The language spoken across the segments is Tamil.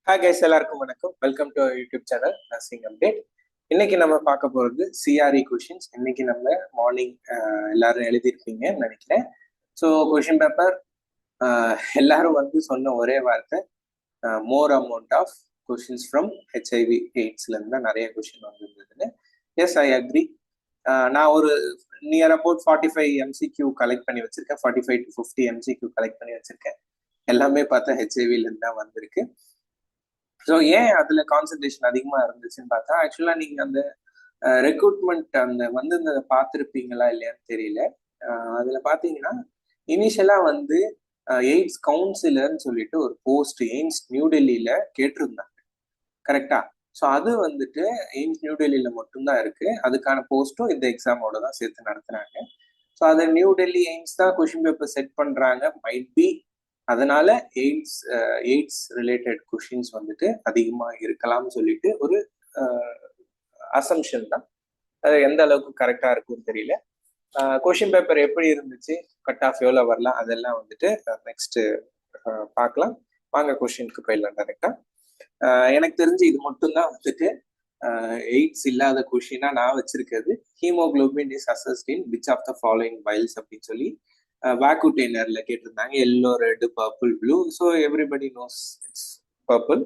ஹாய் கைஸ், எல்லாருக்கும் வணக்கம். Welcome to YouTube channel nursing update. இன்னைக்கு நம்ம பார்க்க போகிறது சிஆர்இ கொஷின்ஸ். இன்னைக்கு நம்ம மார்னிங் எல்லாரும் எழுதியிருப்பீங்கன்னு நினைக்கிறேன். ஸோ கொஷின் பேப்பர் எல்லாரும் சொன்ன ஒரே வார்த்தை, more amount of questions from HIV எய்ட்ஸ்லேருந்து தான் நிறைய கொஷின் வந்திருந்ததுன்னு. Yes, I agree. நான் ஒரு நியர் அபவுட் 45 எம்சிக்யூ கலெக்ட் பண்ணி வச்சிருக்கேன். 45 to 50 எம்சிக்யூ கலெக்ட் பண்ணி வச்சிருக்கேன். எல்லாமே பார்த்தா ஹெச்ஐவிலேருந்து தான் வந்திருக்கு. ஸோ ஏன் அதுல கான்சன்ட்ரேஷன் அதிகமா இருந்துச்சுன்னு பார்த்தா, ஆக்சுவலா நீங்க அந்த ரெக்ரூட்மெண்ட் அந்த இந்த பார்த்துருப்பீங்களா இல்லையான்னு தெரியல. அதுல பாத்தீங்கன்னா இனிஷியலா எய்ட்ஸ் கவுன்சிலர்னு சொல்லிட்டு ஒரு போஸ்ட் எய்ம்ஸ் நியூ டெல்லியில கேட்டிருந்தாங்க. கரெக்டா? ஸோ அது எய்ம்ஸ் நியூ டெல்லியில மட்டும்தான் இருக்கு. அதுக்கான போஸ்ட்டும் இந்த எக்ஸாமோட தான் சேர்த்து நடத்துறாங்க. ஸோ அதை நியூ டெல்லி எய்ம்ஸ் தான் கொஷின் பேப்பர் செட் பண்றாங்க. மைட் பி அதனால எய்ட்ஸ் ரிலேட்டட் கொஷின்ஸ் அதிகமா இருக்கலாம்னு சொல்லிட்டு ஒரு அசம்ஷன் தான். அது எந்த அளவுக்கு கரெக்டா இருக்கும்னு தெரியல. கொஷின் பேப்பர் எப்படி இருந்துச்சு, கட் ஆஃப் எவ்வளோ வரலாம், அதெல்லாம் நெக்ஸ்ட் பார்க்கலாம். வாங்க கொஷினுக்கு போயிடலாம் டைரக்டா. எனக்கு தெரிஞ்சு இது மட்டும்தான் எய்ட்ஸ் இல்லாத கொஷினா நான் வச்சிருக்கிறது. Haemoglobin is assessed in which of the following vials அப்படின்னு சொல்லி வேக்குடெய்னர்ல கேட்டிருந்தாங்க. Yellow, red, purple, blue. So everybody knows it's purple.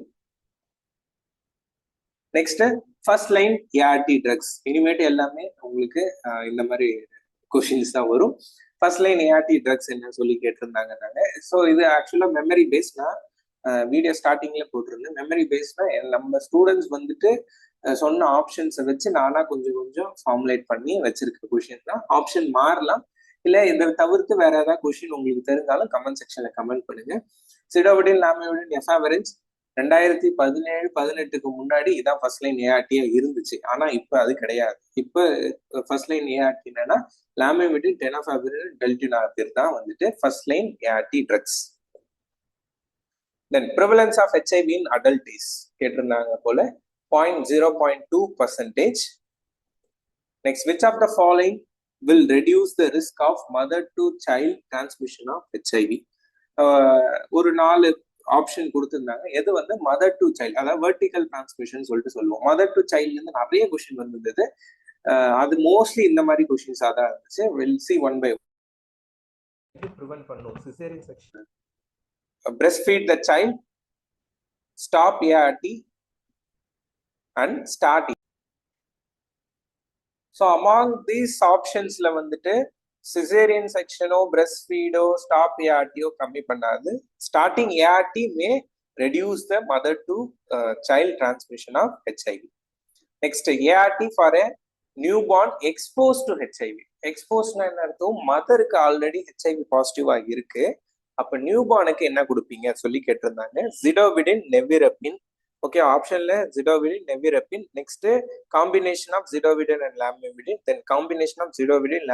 Next, first line ART drugs. இனிமேட்டு எல்லாமே உங்களுக்கு இந்த மாதிரி கொஷின்ஸ் தான் வரும். ஃபர்ஸ்ட் லைன் ஏஆர்டி ட்ரக்ஸ் என்ன சொல்லி கேட்டிருந்தாங்க நாங்க. ஸோ இது ஆக்சுவலா மெமரி பேஸ்னா வீடியோ ஸ்டார்டிங்ல போட்டிருந்தேன். மெமரி பேஸ்னா நம்ம ஸ்டூடெண்ட்ஸ் சொன்ன ஆப்ஷன்ஸை வச்சு நானா கொஞ்சம் கொஞ்சம் ஃபார்முலேட் பண்ணி வச்சிருக்க கொஷின் தான். ஆப்ஷன் மாறலாம், இல்ல இதை தவிர்த்து வேற ஏதாவது கொஸ்டின் உங்களுக்கு தெரிஞ்சாலும் கமெண்ட் செக்ஷன்ல கமெண்ட் பண்ணுங்க. சிடோவிடின், லாமியோடின், எஃபாவரன்ஸ் 2017-18க்கு முன்னாடி இதான் ஃபர்ஸ்ட் லைன் ஏஆர்டியா இருந்துச்சு. ஆனா இப்ப அது கிடையாது. இப்ப ஃபர்ஸ்ட் லைன் ஏஆர்டி என்னன்னா லாமியோடின், டெனாஃபாவிரின், டெல்டினாபிர் தான் first line ART drugs. Then prevalence of HIV in adult age கேட்டிருந்தாங்க போல 0.2%. Next, which of the following will reduce the risk of mother to child transmission of HIV. ஒரு 4 ஆப்ஷன் கொடுத்திருந்தாங்க. எது மதர் டு சைல்டு, அதாவது வெர்டிகல் டிரான்ஸ்மிஷன் சொல்லிட்டு சொல்லுவோம். மதர் டு சைல்ட்ல இருந்து நிறைய கொஸ்டின் வந்திருந்தது. அது மோஸ்ட்லி இந்த மாதிரி கொஸ்டின்ஸா தான் இருந்துச்சு. Will see one by prevent பண்ணும் caesarean section. Breast feed the child, stop ART and start. So among these ஆப்ஷன்ஸ்ல சிசேரியன் செக்ஷனோ, பிரஸ்ட் ஃபீடோ, ஸ்டாப் ஏஆர்டியோ கம்மி பண்ணாது. Starting ART may reduce the mother to child transmission of HIV. Next, ART for a new born expose to HIV. எக்ஸ்போஸ்னா என்ன அர்த்தம்? மதருக்கு ஆல்ரெடி ஹெச்ஐவி பாசிட்டிவா இருக்கு. அப்ப நியூ பார்னுக்கு என்ன கொடுப்பீங்க சொல்லி கேட்டிருந்தாங்க. ஜிடோவிடின், நெவிரப்பின். ஓகே, ஆப்ஷன்ல zidovudine, nevirapine. Next, combination of zidovudine and lamivudine. Then combination of zidovudine,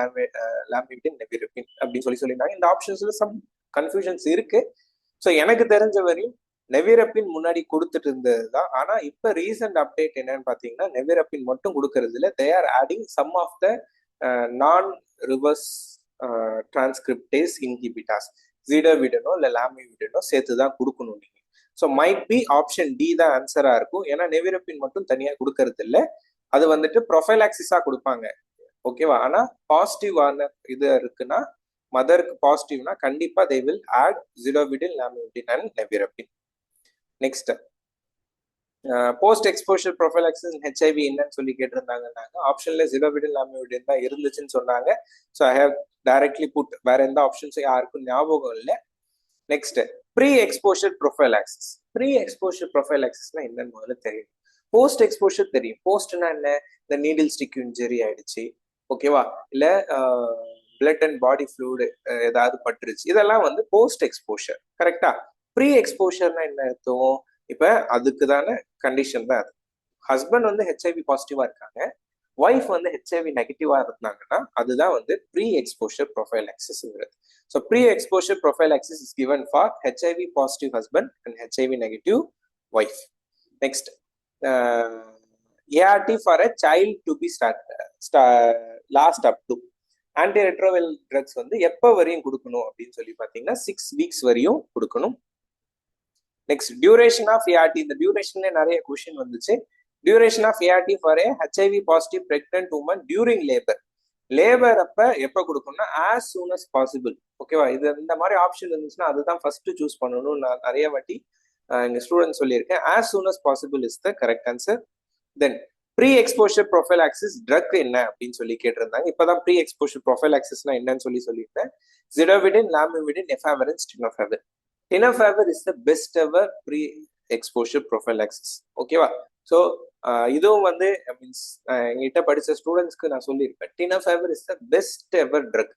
lamivudine, nevirapine அப்படின்னு சொல்லியிருந்தாங்க. இந்த ஆப்ஷன்ஸ்ல சம் கன்ஃபியூஷன்ஸ் இருக்கு. ஸோ எனக்கு தெரிஞ்ச வரையும் நெவிரப்பின் முன்னாடி கொடுத்துட்டு இருந்ததுதான். ஆனா இப்ப ரீசெண்ட் அப்டேட் என்னன்னு பாத்தீங்கன்னா நெவிரப்பின் மட்டும் கொடுக்கறது இல்லை. They are adding some of the non reverse transcriptase இன்ஹிபிட்டாஸ். ஜிடோவிடனோ இல்ல லாமிவிடனோ சேர்த்துதான் கொடுக்கணும் நீங்க. So might be option D தான் ஆன்சரா இருக்கும். ஏன்னா நெவிரப்பின் மட்டும் தனியா கொடுக்கறது இல்லை. அது ப்ரொஃபைலாக்சிஸா கொடுப்பாங்க. ஓகேவா? ஆனா பாசிட்டிவான இது இருக்குன்னா, மதருக்கு பாசிட்டிவ்னா கண்டிப்பா they will add zidovudine, lamivudine and nevirapine. Next, post exposure prophylaxis HIV என்னன்னு சொல்லி கேட்டிருந்தாங்க. ஆப்ஷன்ல ஜிடோவிடின், லாமிவிடின் தான் இருந்துச்சுன்னு சொன்னாங்க. So I have directly put. வேற எந்த ஆப்ஷன்ஸும் யாருக்கும் ஞாபகம் இல்லை. Next, pre exposure prophylaxis. Pre exposure ப்ரொஃபைலாக்சிஸ்னா என்னன்னு முதல்ல தெரியும். போஸ்ட் எக்ஸ்போஷர் தெரியும். போஸ்ட்னா என்ன? இந்த நீடில் ஸ்டிக் இன்ஜரி ஆயிடுச்சு, ஓகேவா, இல்ல பிளட் அண்ட் பாடி ஃப்ளூயிட் ஏதாவது பட்டுருச்சு, இதெல்லாம் போஸ்ட் எக்ஸ்போஷர். கரெக்டா? ப்ரீ எக்ஸ்போஷர்னா என்ன அர்த்தம்? இப்ப அதுக்குதான கண்டிஷன் தான் அது. ஹஸ்பண்ட் ஹெச்ஐவி பாசிட்டிவா இருக்காங்க, ஒய்ஃப் ஹெச்ஐவி நெகட்டிவா இருந்தாங்கன்னா அதுதான் ப்ரீ எக்ஸ்போஷர் ப்ரொஃபைலாக்சிஸ்ங்கிறது. So pre-exposure prophylaxis is given for HIV positive husband and HIV negative wife. Next, ART for a child to be last up to. Antiretroviral drugs எப்ப வரையும் கொடுக்கணும் அப்படின்னு சொல்லி பாத்தீங்கன்னா 6 weeks வரையும் கொடுக்கணும். Next duration of ART. இந்த டியூரேஷன்ல நிறைய கொஸ்டின் வந்துச்சு. Duration of ART for a HIV positive pregnant woman during labour. Labour அப்ப எப்ப கொடுக்கணும்னா ஆஸ் சூன் அஸ் பாசிபிள். ஓகேவா? இது இந்த மாதிரி ஆப்ஷன் இருந்துச்சுன்னா அதுதான் ஃபர்ஸ்ட் சூஸ் பண்ணணும். நான் நிறைய வாட்டி எங்க ஸ்டூடெண்ட் சொல்லியிருக்கேன். As soon as possible is the correct answer. Then pre exposure prophylaxis drug என்ன அப்படின்னு சொல்லி கேட்டிருந்தாங்க. இப்பதான் ப்ரீ எக்ஸ்போஷர் ப்ரொஃபைலாக்சிஸ்னா என்னன்னு சொல்லியிருந்தேன். Zidovudine, lamivudine, efavirenz, tenofovir. Tenofovir is the best ever pre exposure prophylaxis. ஓகேவா? ஸோ இதுவும் வந்து மீன்ஸ் எங்கிட்ட படிச்ச ஸ்டூடெண்ட்ஸ்க்கு நான் சொல்லியிருப்பேன். Tenofovir is the best ever drug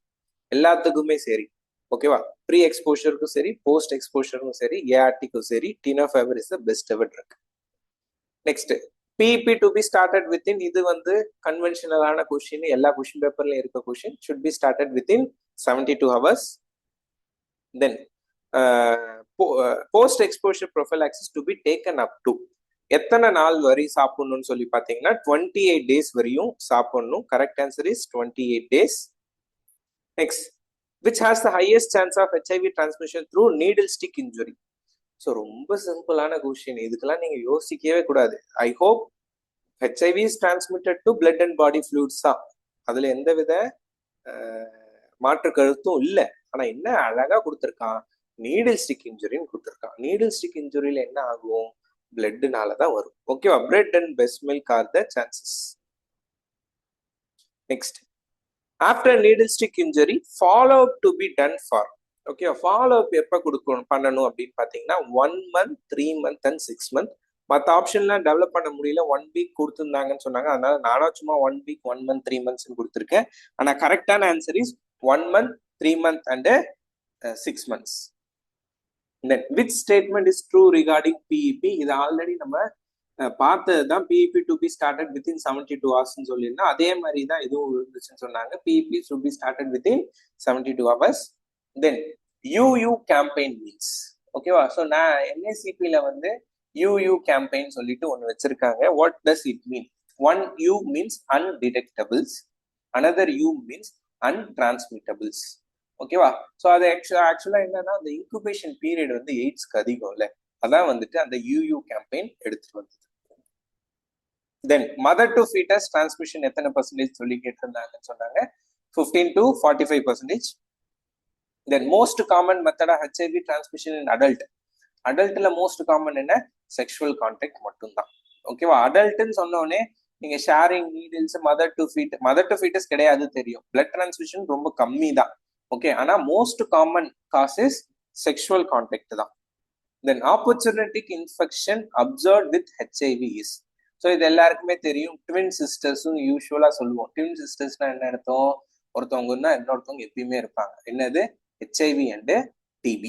எல்லாத்துக்குமே சரி. ஓகேவா? ப்ரீ எக்ஸ்போஷருக்கும் சரி, போஸ்ட் எக்ஸ்போஷருக்கும் சரி, ஏஆர்டிக்கும் சரி, tenofovir is the best ever drug. Next PEP to be started within. இது வந்து கன்வென்ஷனலான கொஸ்டின், எல்லா கொஸ்டின் பேப்பர்லயும் இருக்க question. should be started within 72 hours. Then post exposure prophylaxis to be taken up to. எத்தனை நாள் வரை சாப்பிடணும்னு சொல்லி பாத்தீங்கன்னா 28 days வரையும் சாப்பிடணும். Correct answer is 28 days. Next, which has the highest chance of HIV transmission through needle stick injury. So ரொம்ப சிம்பிளான கொஸ்டின், இதுக்கெல்லாம் நீங்க யோசிக்கவே கூடாது. I hope HIV is transmitted to blood and body fluids தான், அதுல எந்த வித மாற்று கருத்தும் இல்லை. ஆனா என்ன அழகா கொடுத்துருக்கான், நீடில் ஸ்டிக் இன்ஜுரின்னு கொடுத்துருக்கான். நீடில் ஸ்டிக் இன்ஜுரியில என்ன ஆகும், பிளட்னால தான் வரும். ஓகேவா? Bread and best milk R the chances. Next, after needle stick injury follow up to be done for. Okay, follow up எப்போ பண்ணணும் அப்படின்னு பார்த்தீங்கன்னா 1 month, 3 months அண்ட் 6 months. மற்ற ஆப்ஷன்லாம் டெவலப் பண்ண முடியல, 1 week கொடுத்துருந்தாங்கன்னு சொன்னாங்க. அதனால நானும் சும்மா 1 week, 1 month, 3 months கொடுத்துருக்கேன். ஆனால் கரெக்டான answer is 1 month, 3 months and 6 months. Then which statement is true regarding PEP? இது ஆல்ரெடி நம்ம பார்த்தது தான். PEP to be started within 72 hours சொல்லியிருந்தா அதே மாதிரி தான் இதுவும் இருந்துச்சுன்னு சொன்னாங்க. PEP should be started within 72 hours. Then UU campaign means. ஓகேவா? ஸோ நான் NACP-ல வந்து UU கேம்பெயின் சொல்லிட்டு ஒன்று வச்சிருக்காங்க. What does it mean? 1 U means undetectables, another U means untransmittables. ஓகேவா? ஸோ அது ஆக்சுவலா என்னன்னா, அந்த இன்குபேஷன் பீரியட் வந்து எய்ட்ஸ்க்கு அதிகம் இல்லை, அதான் வந்துட்டு அந்த UU கேம்பெயின் எடுத்துட்டு வந்தது. தென் மதர் டு ஃபீட்டஸ் டிரான்ஸ்மிஷன் எத்தனை பர்சன்டேஜ் சொல்லி கேட்டிருந்தாங்கன்னு சொன்னாங்க. 15 to 45%. Then most common method of HIV transmission in adult. Adultல most common என்ன? Sexual contact மட்டும்தான். ஓகேவா? அடல்ட்னு சொன்னோடனே நீங்க sharing needles, mother to foetus கிடையாது தெரியும். பிளட் டிரான்ஸ்மிஷன் ரொம்ப கம்மி தான். ஓகே, ஆனா most common cause is sexual contact தான். Then opportunistic infection observe with HIV is. So இது எல்லாருக்குமே தெரியும். ட்வின் சிஸ்டர்ஸும் யூஸ்வலா சொல்லுவோம். ட்வின் சிஸ்டர்ஸ்னா என்ன அர்த்தம்? ஒருத்தவங்கன்னா இன்னொருத்தவங்க எப்பயுமே இருப்பாங்க. என்னது? HIV and TB.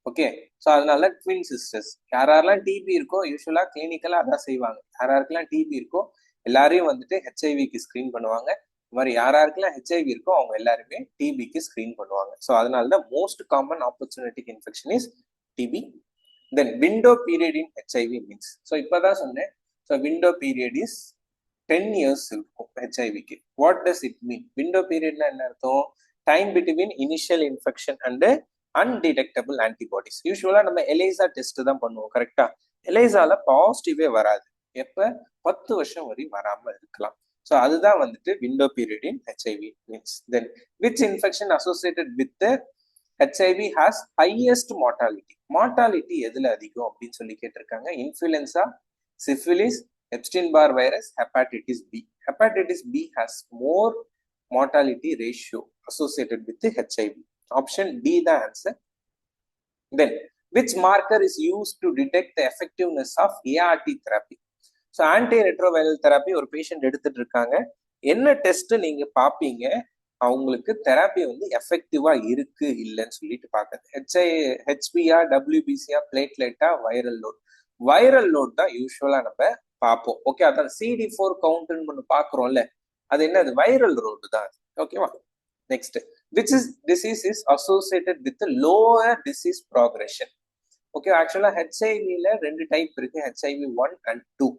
Okay, so அதனால ட்வின் சிஸ்டர்ஸ். யாரெல்லாம் TB இருக்கோ யூஸ்வலா கிளினிக்கலா அதான் செய்வாங்க. யாராருக்கெல்லாம் TB இருக்கோ எல்லாரையும் வந்துட்டு HIVக்கு ஸ்கிரீன் பண்ணுவாங்க. இந்த மாதிரி யாராருக்கெல்லாம் HIV இருக்கோ அவங்க எல்லாருமே TBக்கு ஸ்கிரீன் பண்ணுவாங்க. ஸோ அதனால தான் most common opportunistic infection is TB. Then window period in HIV means. So இப்போதான் சொன்னேன். So window period is 10 years இருக்கும் HIVக்கு. What does it mean? Window பீரியட்னா என்ன அர்த்தம்? Time between initial infection and undetectable antibodies. Usually நம்ம எலைசா டெஸ்ட் தான் பண்ணுவோம். கரெக்டா? எலைசால பாசிட்டிவே வராது. எப்ப? 10 வருஷம் வரை வராம இருக்கலாம். ஸோ அதுதான் வந்துட்டு window period in HIV means. Then which infection associated with HIV has highest mortality. Mortality எதுல அதிகம் அப்படின்னு சொல்லி கேட்டிருக்காங்க. Influenza, syphilis, Epstein bar virus, hepatitis B. Hepatitis B has more mortality ratio associated with the HIV. Option D the answer. Then which marker is used to detect the effectiveness of ART therapy? So antiretroviral therapy ஒரு பேஷண்ட் எடுத்துட்டு இருக்காங்க. என்ன டெஸ்ட் நீங்க பாப்பீங்க அவங்களுக்கு தெராப்பி வந்து எஃபெக்டிவா இருக்கு இல்லைன்னு சொல்லிட்டு பாக்குறது? HBA, WBC, பிளேட்லெட்டா, வைரல் லோட்? வைரல் லோட் தான் யூஸ்வலா நம்ம பார்ப்போம். ஓகே, அதான் CD4 கவுண்ட்னு ஒன்று பாக்குறோம்ல, அது என்னது? வைரல் லோடு தான். ஓகேவா? Next, which is disease is associated with the lower disease progression? Okay, ஆக்சுவலா HIV-ல 2 டைப் இருக்கு, HIV-1 and 2.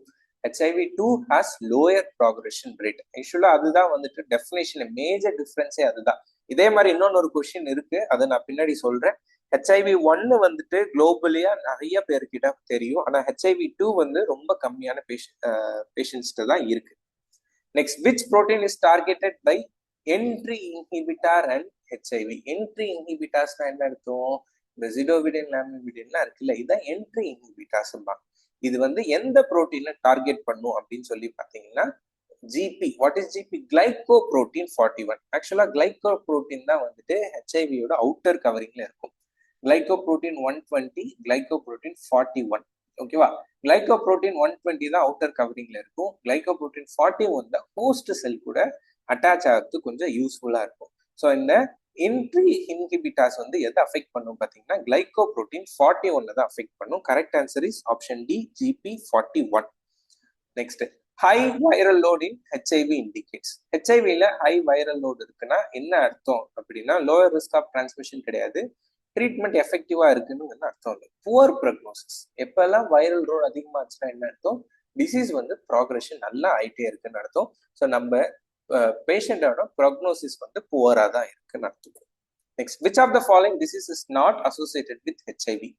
HIV-2 has lower progression rate. ஆக்சுவலா அதுதான் வந்துட்டு டெஃபினேஷன், மேஜர் டிஃபரன்ஸே அதுதான். இதே மாதிரி இன்னொன்னு ஒரு கொஸ்டின் இருக்கு, அதை நான் பின்னாடி சொல்றேன். HIV-1 வந்துட்டு குளோபலியா நிறைய பேர்கிட்ட தெரியும். ஆனா HIV-2 வந்து ரொம்ப கம்மியான பேஷண்ட்ஸ்ட்டு தான் இருக்கு. Next, which protein is targeted by entry inhibitor and HIV? Entry இன்ஹிபிட்டார்ஸ்னா என்ன அர்த்தம்? இந்த ஜிடோவிடின் லாமிவிடின்லாம் இருக்குல்ல, இதுதான் என்ட்ரி இன்ஹிபிட்டார்ஸ். இது வந்து எந்த புரோட்டீனை டார்கெட் பண்ணும் அப்படின்னு சொல்லி பார்த்தீங்கன்னா GB. What is GB? Glycoprotein 41. ஆக்சுவலா கிளைகோப்ரோட்டீன் தான் வந்துட்டு ஹெச்ஐவியோட அவுட்டர் கவரிங்ல இருக்கும். Glycoprotein 120, glycoprotein 41. ஓகேவா? கிளைகோப்ரோட்டீன் 120 தான் அவுட்டர் கவரிங்ல இருக்கும். கிளைகோப்ரோட்டீன் 41 தான் ஹோஸ்ட் செல் கூட அட்டாச் ஆகிறது கொஞ்சம் யூஸ்ஃபுல்லா இருக்கும். ஸோ இந்த என்ட்ரி இன்ஹிபிட்டார்ஸ் வந்து எதை அஃபெக்ட் பண்ணும் பார்த்தீங்கன்னா கிளைகோப்ரோட்டீன் 41 தான் அஃபெக்ட் பண்ணும். Correct answer is option D, GP41. Next, high viral load in HIV indicates. ஹெச்ஐவில ஹை வைரல் லோட் இருக்குன்னா என்ன அர்த்தம் அப்படின்னா லோயர் ரிஸ்க் ஆஃப் டிரான்ஸ்மிஷன் கிடையாது, ட்ரீட்மெண்ட் எஃபெக்டிவா இருக்குன்னு அர்த்தம் இல்லை. Poor prognosis. எப்பெல்லாம் வைரல் லோட் அதிகமாச்சுன்னா என்ன அர்த்தம்? டிசீஸ் வந்து ப்ராக்ரெஷன் நல்லா ஆயிட்டே இருக்குன்னு அர்த்தம். ஸோ நம்ம பேஷண்டோட ப்ரக்னோசிஸ் வந்து புவரா தான் இருக்குன்னு அர்த்தம். Next, which of the following disease is not associated with HIV?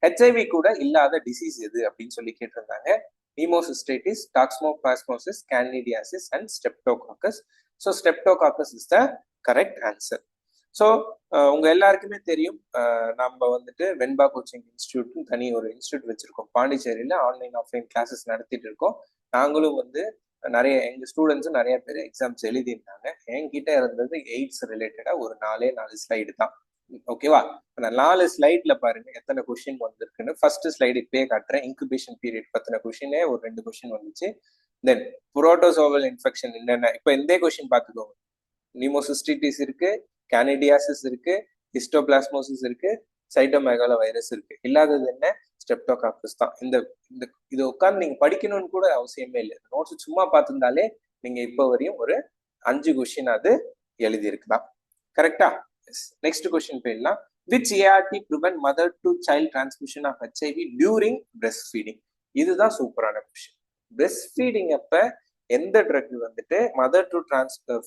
HIV கூட இல்லாத டிசீஸ் எது அப்படின்னு சொல்லி கேட்டிருந்தாங்க. Hemocystitis, toxoplasmosis, candidiasis and streptococcus. So streptococcus is the correct answer. So உங்க எல்லாருக்குமே தெரியும், நம்ம வந்துட்டு வெண்பா கோச்சிங் இன்ஸ்டியூட்னு தனி ஒரு இன்ஸ்டியூட் வச்சிருக்கோம் பாண்டிச்சேரியில. ஆன்லைன் ஆஃப்லைன் கிளாஸஸ் நடத்திட்டு இருக்கோம். நாங்களும் வந்து நிறைய எங்க ஸ்டூடெண்ட்ஸும் நிறைய பேர் எக்ஸாம்ஸ் எழுதியிருந்தாங்க. என்கிட்ட இருந்தது எய்ட்ஸ் ரிலேட்டடா ஒரு 4 ஸ்லைடு தான். ஓகேவா? 4 ஸ்லைட்ல பாருங்க எத்தனை கொஸ்டின் வந்திருக்குன்னு. ஃபர்ஸ்ட் ஸ்லைடு இப்பயே காட்டுறேன். இன்குபேஷன் பீரியட் பத்தின கொஸ்டினே ஒரு 2 கொஸ்டின் வந்துச்சு. தென் புரோட்டோசோவல் இன்ஃபெக்ஷன் என்னென்ன, இப்போ இந்த கொஸ்டின் பார்த்துக்கோங்க. நிமோசிஸ்டிட்டிஸ் இருக்கு, கேனிடியாசிஸ் இருக்கு, ஹிஸ்டோபிளாஸ்மோசிஸ் இருக்கு, சைட்டோமெகாலோ வைரஸ் இருக்கு. இல்லாதது என்ன? ஸ்ட்ரெப்டோகாக்கஸ் தான். இது உட்காந்து நீங்க படிக்கணும்னு கூட அவசியமே இல்லை. நோட்ஸ் சும்மா பார்த்துருந்தாலே நீங்க இப்போ வரையும் ஒரு 5 கொஸ்டின் அது எழுதி இருக்குதான். கரெக்டா? நெக்ஸ்ட் கொஸ்டின் போயிடலாம். Which ART prevent mother to child transmission of HIV during breastfeeding? இதுதான் சூப்பரான கொஸ்டின். breastfeeding அப்ப எந்த ட்ரக் வந்துட்டு mother to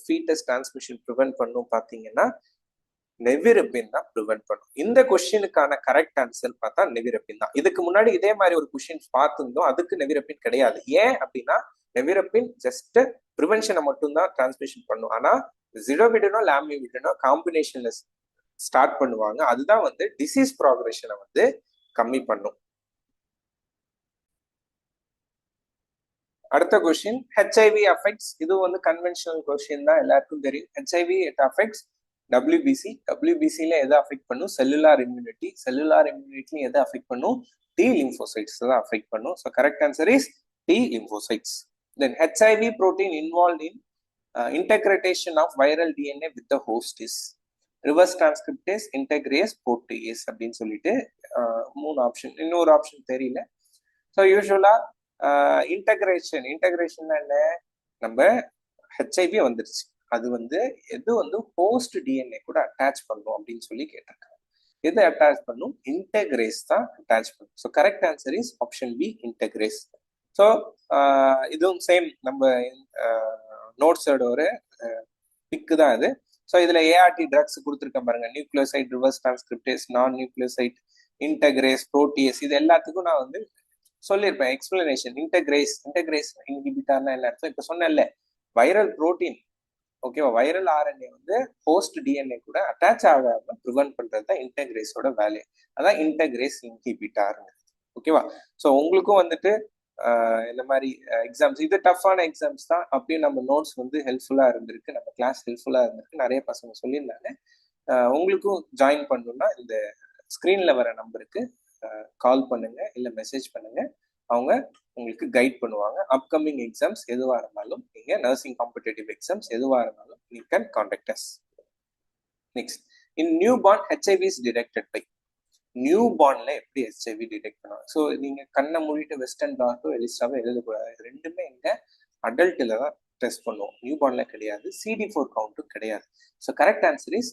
foetus transmission prevent பண்ணும் பார்த்தீங்கன்னா நெவிரபின் தான் ப்ரிவென்ட் பண்ணும். இந்த கொஸ்டினுக்கான கரெக்ட் ஆன்சர் பார்த்தா நெவிரபின் தான். இதுக்கு முன்னாடி இதே மாதிரி ஒரு கொஸ்டின் பார்த்துருந்தோம், அதுக்கு நெவிரபின் கிடையாது. ஏன் அப்படின்னா நெவிரபின் ஜஸ்ட் ப்ரிவென்ஷனை மட்டும்தான் டிரான்ஸ்மிஷன் பண்ணும். ஆனா ஜிடோவிடனோ லாமிவிடனோ காம்பினேஷன்ல ஸ்டார்ட் பண்ணுவாங்க. அதுதான் வந்து டிசீஸ் ப்ராக்ரெஷனை வந்து கம்மி பண்ணும். அடுத்த கொஸ்டின், ஹெச்ஐவி அஃபெக்ட்ஸ். இது வந்து கன்வென்ஷனல் கொஸ்டின் தான், எல்லாருக்கும் தெரியும். HIV it affects WBC. டபிள்யூபிசில எதை அஃபெக்ட் பண்ணும்? Cellular immunity. செல்லுலார் இம்யூனிட்டியும் எதை அஃபெக்ட் பண்ணும்? டி லிம்போசைட்ஸ் தான் அஃபெக்ட் பண்ணும். So correct answer is T lymphocytes. Then HIV protein involve in integration of viral DNA with the host is reverse transcriptase, integrase, protease அப்படின்னு சொல்லிட்டு 3 ஆப்ஷன். இன்னொரு ஆப்ஷன் தெரியல. ஸோ யூஸ்வலா இன்டகிரேஷன் என்ன? நம்ம ஹெச்ஐவி வந்துருச்சு, அது வந்து எது வந்து ஹோஸ்ட் டிஎன்ஏ கூட அட்டாச் பண்ணும் அப்படின்னு சொல்லி கேட்டிருக்காங்க. எது அட்டாச் பண்ணும்? இன்டகிரேஸ் தான் அட்டாச் பண்ணும். So correct answer is option B, integrase. So இதுவும் சேம் நம்ம நோட்ஸோட ஒரு பிக்கு தான் இது. ஸோ இதுல ஏஆர்டி ட்ரக்ஸ் கொடுத்துருக்கேன் பாருங்க. நியூக்ளியோசைட், ரிவர்ஸ் டிரான்ஸ்கிரிப்டேஸ், நான் நியூக்ளியோசைட், இன்டகிரேஸ், புரோட்டீஸ், இது எல்லாத்துக்கும் நான் வந்து சொல்லியிருப்பேன் எக்ஸ்பிளனேஷன். இன்டகிரேஸ் இன்ஹிபிட்டார்னா என்ன அர்த்தம்? இப்ப சொன்னேன்ல, வைரல் புரோட்டீன், ஓகேவா, வைரல் ஆர்என்ஏ வந்து ஹோஸ்ட் டிஎன்ஏ கூட அட்டாச் ஆகாம ப்ரிவென்ட் பண்றது தான் இன்டகிரேஸோட வேல்யூ. அதான் இன்டகிரேஸ் இன்ஹிபிட்டார். ஓகேவா? ஸோ உங்களுக்கும் வந்துட்டு இந்த மாதிரி எக்ஸாம்ஸ், இது டஃப்பான எக்ஸாம்ஸ் தான். அப்பயும் நம்ம நோட்ஸ் வந்து ஹெல்ப்ஃபுல்லா இருந்திருக்கு, நம்ம கிளாஸ் ஹெல்ப்ஃபுல்லா இருந்திருக்கு. நிறைய பசங்க சொல்லியிருந்தாங்க. உங்களுக்கும் ஜாயின் பண்ணணும்னா இந்த ஸ்கிரீன்ல வர நம்பருக்கு கால் பண்ணுங்க, இல்லை மெசேஜ் பண்ணுங்க. அவங்க உங்களுக்கு கைட் பண்ணுவாங்க. அப்கமிங் எக்ஸாம்ஸ் எதுவாக இருந்தாலும், நீங்க நர்சிங் காம்படிட்டிவ் எக்ஸாம்ஸ் எதுவாக இருந்தாலும் you can contact us. Next, in new born HIV is detected by. New பார்ன்ல எப்படி ஹெச்ஐவி டிடெக்ட் பண்ணுவாங்க? ஸோ நீங்க கண்ணை மூடிட்டு வெஸ்டர்ன் பிளாட்டோ எலிஸ்டாவோ எழுதக்கூடாது. ரெண்டுமே எங்க அடல்ட்ல தான் டெஸ்ட் பண்ணுவோம், நியூ பார்ன்ல கிடையாது. CD4 கவுண்ட்டும் கிடையாது. So correct answer is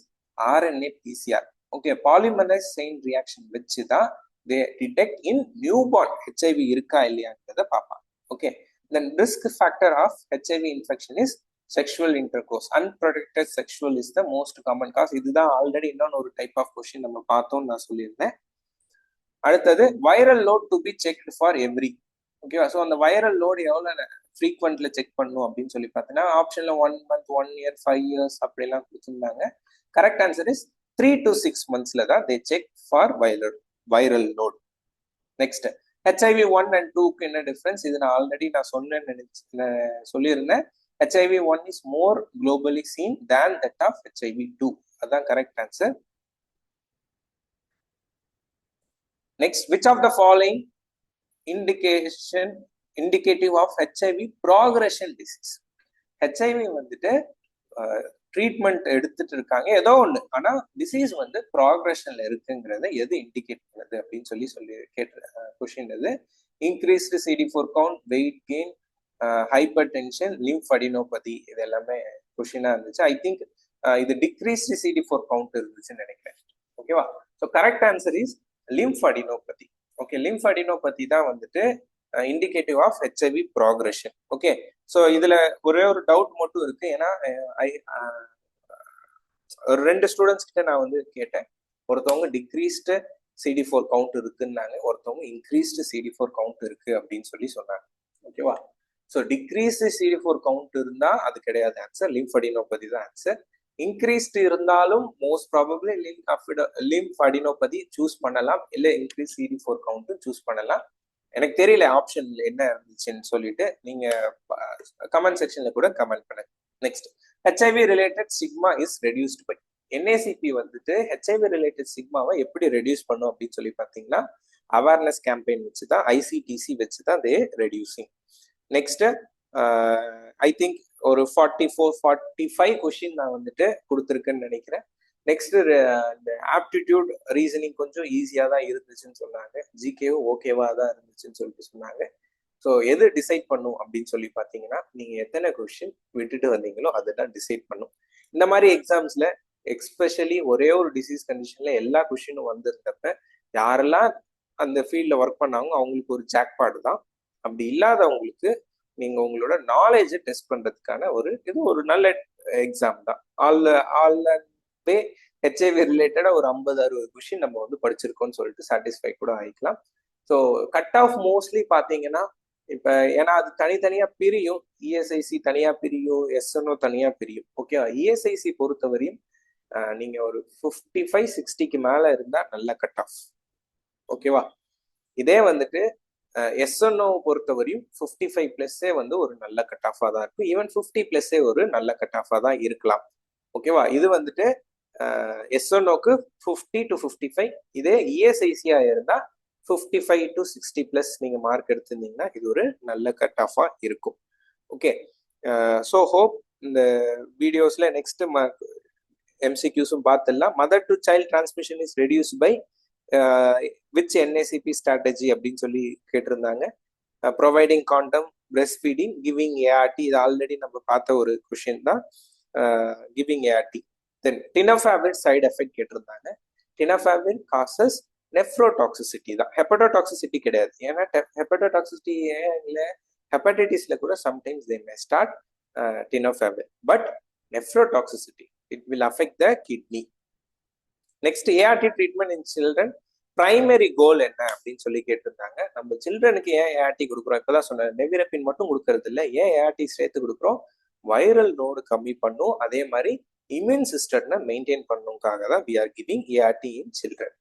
RNA PCR. Okay, polymerase chain reaction வச்சு தான் they detect in newborn HIV இருக்கா இல்லையான்றத பார்ப்பாங்க. Okay, then risk factor of HIV infection is sexual intercourse. Unprotected sexual is the most common cos. இதுதான் ஆல்ரெடி இன்னொன்று ஒரு டைப் ஆஃப் கொஸ்டின் நம்ம பார்த்தோம்னு நான் சொல்லியிருந்தேன். அடுத்தது viral load to be checked for every. ஓகேவா? ஸோ அந்த வைரல் லோடு எவ்வளோ ஃப்ரீக்வெண்ட்ல செக் பண்ணும் அப்படின்னு சொல்லி பார்த்தீங்கன்னா ஆப்ஷன்ல 1 month, 1 year, 5 years அப்படிலாம் கொடுத்துருந்தாங்க. கரெக்ட் ஆன்சர் இஸ் 3 to 6 monthsல தான் they check for viral load. Next HIV 1 and 2க்கு என்ன டிஃபரன்ஸ்? இது நான் ஆல்ரெடி சொல்லியிருந்தேன். HIV 1 is more globally seen than that of HIV 2. அதான் correct answer. Next, which of the following indicative of HIV progression disease? HIV வந்துட்டு ட்ரீட்மெண்ட் எடுத்துட்டு இருக்காங்க ஏதோ ஒன்று, ஆனா டிசீஸ் வந்து ப்ராக்ரஷன்ல இருக்குங்கிறத எது இண்டிகேட் பண்ணுது அப்படின்னு சொல்லி கேட்ட கொஸ்டின் இது. Increased CD4 count, weight gain, hypertension, lymphadenopathy, இது எல்லாமே கொஸ்டினா இருந்துச்சு. ஐ திங்க் இது டிக்ரீஸ்டு CD4 கவுண்ட் இருந்துச்சுன்னு நினைக்கிறேன். ஓகேவா? So correct answer is lymphadenopathy. Okay, lymphadenopathy தான் வந்துட்டு indicative of HIV progression. Okay, so இதுல ஒரே ஒரு டவுட் மட்டும் இருக்கு. ஏன்னா ஒரு 2 ஸ்டூடெண்ட்ஸ் கிட்ட நான் வந்து கேட்டேன். ஒருத்தவங்க டிக்ரீஸ்டு CD4 கவுண்ட் இருக்குன்னாங்க, ஒருத்தவங்க இன்க்ரீஸ்டு CD4 கவுண்ட் இருக்கு அப்படின்னு சொன்னாங்க. ஓகேவா? ஸோ டிக்ரீஸ்டு CD4 கவுண்ட் இருந்தா அது கிடையாது ஆன்சர், லிம்ஃபடினோபதி தான் ஆன்சர். இன்க்ரீஸ்டு இருந்தாலும் மோஸ்ட் ப்ராபப்ளி லிம்ஃபடினோபதி சூஸ் பண்ணலாம், இல்லை இன்க்ரீஸ் CD4 கவுண்ட் சூஸ் பண்ணலாம். எனக்கு தெரியல ஆப்ஷன்ல என்ன இருந்துச்சுன்னு சொல்லிட்டு நீங்க கமெண்ட் செக்ஷன்ல கூட கமெண்ட் பண்ணுங்க. Next, HIV related sigma is reduced by. NACP வந்துட்டு HIV ரிலேட்டட் சிக்மாவை எப்படி ரெடியூஸ் பண்ணும் அப்படின்னு சொல்லி பார்த்தீங்கன்னா அவேர்னஸ் கேம்பெயின் வச்சு தான், ICTC வச்சு தான் தே ரெடியூசிங். நெக்ஸ்ட், ஐ திங்க் ஒரு 44-45 கொஸ்டின் நான் வந்துட்டு கொடுத்துருக்கேன்னு நினைக்கிறேன். நெக்ஸ்ட், இந்த ஆப்டிடியூட் ரீசனிங் கொஞ்சம் ஈஸியாக தான் இருந்துச்சுன்னு சொன்னாங்க, ஜிகேவும் ஓகேவா தான் இருந்துச்சுன்னு சொல்லிட்டு சொன்னாங்க. ஸோ எது டிசைட் பண்ணும் அப்படின்னு சொல்லி பார்த்தீங்கன்னா நீங்கள் எத்தனை கொஸ்டின் விட்டுட்டு வந்தீங்களோ அதுதான் டிசைட் பண்ணும். இந்த மாதிரி எக்ஸாம்ஸ்ல எக்ஸ்பெஷலி ஒரே ஒரு டிசீஸ் கண்டிஷன்ல எல்லா கொஸ்டினும் வந்திருந்தப்ப யாரெல்லாம் அந்த ஃபீல்டில் ஒர்க் பண்ணாங்க அவங்களுக்கு ஒரு ஜாக்பாடு தான். அப்படி இல்லாதவங்களுக்கு நீங்க உங்களோட நாலேஜை டெஸ்ட் பண்றதுக்கான இது ஒரு நல்ல எக்ஸாம் தான். HIV ரிலேட்டடா ஒரு 50-60 கொஸ்டின் நம்ம வந்து படிச்சிருக்கோம்னு சொல்லிட்டு சாட்டிஸ்ஃபை கூட ஆகிக்கலாம். ஸோ கட் ஆஃப் மோஸ்ட்லி பார்த்தீங்கன்னா இப்போ ஏன்னா அது தனித்தனியா பிரியும், ESIC தனியா பிரியும், SNO தனியா பிரியும். ஓகேவா? ESIC பொறுத்தவரையும் நீங்க ஒரு 55-60க்கு மேல இருந்தா நல்ல கட் ஆஃப். ஓகேவா? இதே வந்துட்டு SNO பொறுத்தவரையும் 55+ வந்து ஒரு நல்ல கட் ஆஃபா தான் இருக்கும். ஈவன் 50+ ஒரு நல்ல கட் ஆஃபா தான் இருக்கலாம். ஓகேவா? இது வந்துட்டு SNOக்கு 50 to 55. இதே ESIC-ஆ இருந்தா 55 to 60+ நீங்க மார்க் எடுத்திருந்தீங்கன்னா இது ஒரு நல்ல கட் ஆஃபா இருக்கும். ஓகே, ஸோ ஹோப் இந்த வீடியோஸ்ல நெக்ஸ்ட் MCQஸும் பார்த்துடலாம். Mother to child transmission is reduce by which NACP strategy அப்படின்னு சொல்லி கேட்டிருந்தாங்க. Providing condom, breast feeding, giving ART. இது ஆல்ரெடி நம்ம பார்த்த ஒரு கொஷின் தான், giving ART. Then tenofovir side effect கேட்டிருந்தாங்க. டினோஃபாவிர் காசஸ் நெஃப்ரோடாக்சிசிட்டி தான், ஹெப்படோடாக்சிசிட்டி கிடையாது. ஏன்னா ஹெப்படோடாக்சிசிட்டி இல்லை, ஹெப்படைட்டிஸ்ல கூட sometimes they may start tenofovir, but nephrotoxicity it will affect the kidney. Next, ART treatment in children primary goal என்ன அப்படின்னு சொல்லி கேட்டிருந்தாங்க. நம்ம சில்ட்ரனுக்கு ஏன் ART கொடுக்குறோம்? இப்பதான் சொன்ன நெவிரப்பின் மட்டும் கொடுக்கறது இல்லை, ஏன் ART சேர்த்து கொடுக்குறோம்? வைரல் நோடு கம்மி பண்ணும், அதே மாதிரி இம்யூன் சிஸ்டத்தை மெயின்டைன் பண்ணுக்காக தான் we are giving ART in children.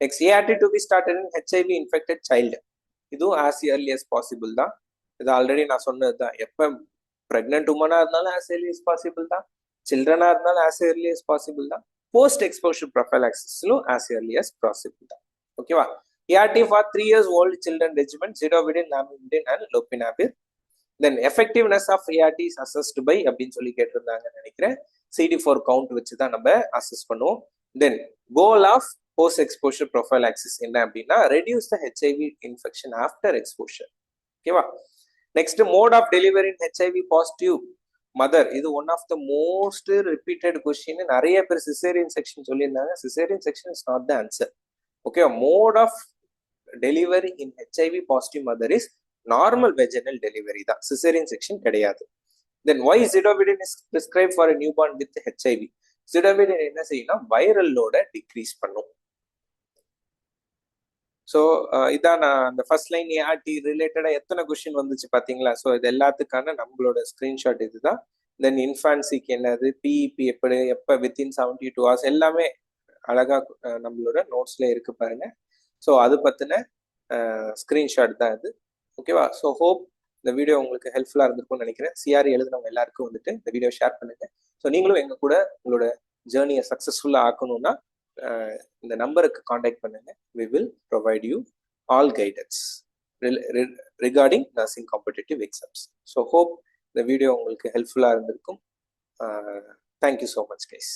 Next, ART to be started in HIV infected child. இதுவும் as early as possible தான். இது ஆல்ரெடி நான் சொன்னது தான், எப்போ பிரெக்னென்ட் உமனா இருந்தாலும் as early as possible தான், சில்ட்ரனா இருந்தாலும் as early as possible தான், போஸ்ட் எக்ஸ்போஷர் ப்ரொஃபைலாக்சிஸ்லும் as early as possible தான். ஓகேவா? ART for 3 years old children regimen, zidovudine, lamivudine and lopinavir. Then effectiveness of ART is assessed by அப்படின்னு சொல்லி கேட்டிருந்தாங்கன்னு நினைக்கிறேன். CD4 கவுண்ட் வச்சு தான் நம்ம அசஸ் பண்ணுவோம். Then goal of post exposure prophylaxis என்ன அப்படின்னா reduce the HIV infection after exposure. ஓகேவா? Next, mode of delivery in HIV positive mother. இது one of the most repeated question. நிறைய பேர் சிசேரியன் செக்ஷன் சொல்லியிருந்தாங்க. Caesarean section is not the answer. Okay, mode of delivery in HIV positive mother is normal vaginal delivery தான், சிசேரியன் செக்ஷன் கிடையாது. Then why zidovudine is prescribed for a newborn with HIV? Zidovudine என்ன செய்யும்னா வைரல் லோட டிக்ரீஸ் பண்ணும். ஸோ இதான் நான் அந்த ஃபர்ஸ்ட் லைன் ஏஆர்டி ரிலேட்டடா எத்தனை கொஸ்டின் வந்துச்சு பாத்தீங்களா? ஸோ இது எல்லாத்துக்கான நம்மளோட ஸ்கிரீன்ஷாட் இதுதான். தென் இன்ஃபான்சிக்கு என்னது, பிஇபி எப்படி, எப்போ வித்தின் 72 hours எல்லாமே அழகா நம்மளோட நோட்ஸ்ல இருக்கு பாருங்க. ஸோ அது பத்தின ஸ்கிரீன்ஷாட் தான் இது. ஓகேவா? ஸோ ஹோப் இந்த வீடியோ உங்களுக்கு ஹெல்ப்ஃபுல்லா இருந்திருக்கும்னு நினைக்கிறேன். சிஆர்இ எழுதுனவங்க எல்லாருக்கும் வந்துட்டு இந்த வீடியோ ஷேர் பண்ணுங்க. ஸோ நீங்களும் எங்க கூட உங்களோட ஜேர்னியை சக்சஸ்ஃபுல்லா ஆக்கணும்னா இந்த நம்பருக்கு காண்டாக்ட் பண்ணுங்க. we will provide you all guidance regarding nursing competitive exams. So hope இந்த வீடியோ உங்களுக்கு ஹெல்ப்ஃபுல்லா இருந்திருக்கும். Thank you so much guys.